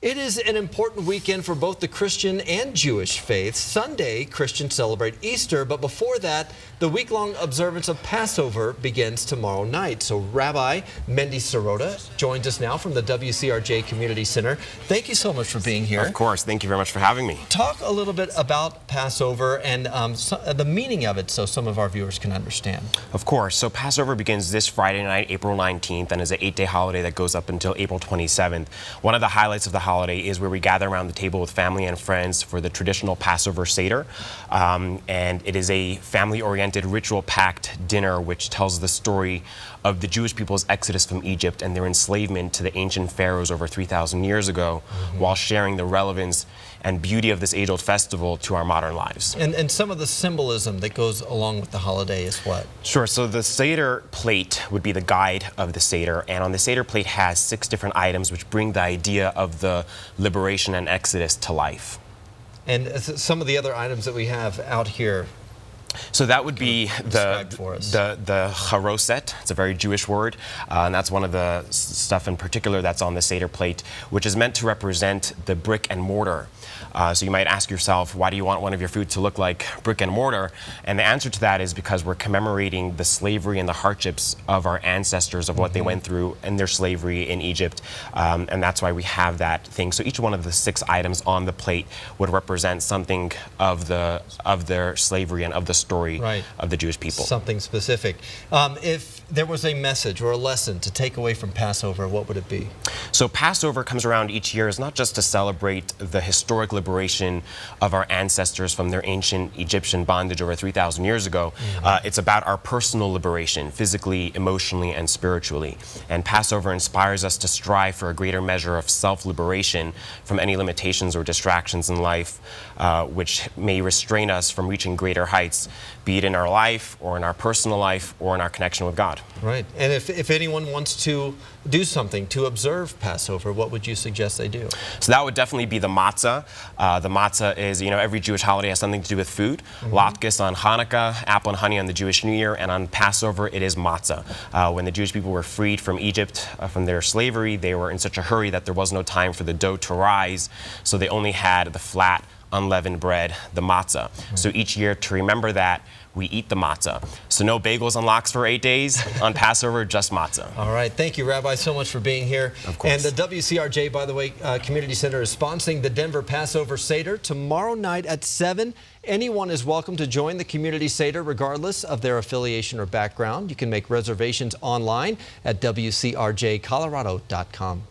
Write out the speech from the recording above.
It is an important weekend for both the Christian and Jewish faiths. Sunday, Christians celebrate Easter, but before that, the week-long observance of Passover begins tomorrow night. So Rabbi Mendy Sirota joins us now from the WCRJ Community Center. Thank you so much for being here. Of course. Thank you very much for having me. Talk a little bit about Passover and the meaning of it so some of our viewers can understand. Of course. So Passover begins this Friday night, April 19th, and is an 8-day holiday that goes up until April 27th. One of the highlights of the holiday is where we gather around the table with family and friends for the traditional Passover Seder. And it is a family-oriented, ritual-packed dinner which tells the story of the Jewish people's exodus from Egypt and their enslavement to the ancient pharaohs over 3,000 years ago, while sharing the relevance and beauty of this age-old festival to our modern lives. And some of the symbolism that goes along with the holiday is what? Sure. So the Seder plate would be the guide of the Seder, and on the Seder plate has 6 different items which bring the idea of the liberation and exodus to life. And some of the other items that we have out here. So that would be the charoset. It's a very Jewish word, and that's one of the stuff in particular that's on the Seder plate, which is meant to represent the brick and mortar. So you might ask yourself, why do you want one of your food to look like brick and mortar? And the answer to that is because we're commemorating the slavery and the hardships of our ancestors, of what they went through in their slavery in Egypt, and that's why we have that thing. So each one of the 6 items on the plate would represent something of their slavery and of the story of the Jewish people. Something specific. If there was a message or a lesson to take away from Passover, what would it be? So Passover comes around each year is not just to celebrate the historic liberation of our ancestors from their ancient Egyptian bondage over 3,000 years ago. It's about our personal liberation, physically, emotionally, and spiritually. And Passover inspires us to strive for a greater measure of self-liberation from any limitations or distractions in life, which may restrain us from reaching greater heights, be it in our life or in our personal life or in our connection with God. Right. And if anyone wants to do something to observe Passover, what would you suggest they do? So that would definitely be the matzah. The matzah is, every Jewish holiday has something to do with food. Latkes on Hanukkah, apple and honey on the Jewish New Year, and on Passover it is matzah. When the Jewish people were freed from Egypt, from their slavery, they were in such a hurry that there was no time for the dough to rise, so they only had the flat, unleavened bread, the matzah. So each year, to remember that, we eat the matzah. So no bagels and lox for 8 days. On Passover, just matzah. All right. Thank you, Rabbi, so much for being here. Of course. And the WCRJ, by the way, Community Center is sponsoring the Denver Passover Seder tomorrow night at 7. Anyone is welcome to join the Community Seder regardless of their affiliation or background. You can make reservations online at WCRJcolorado.com.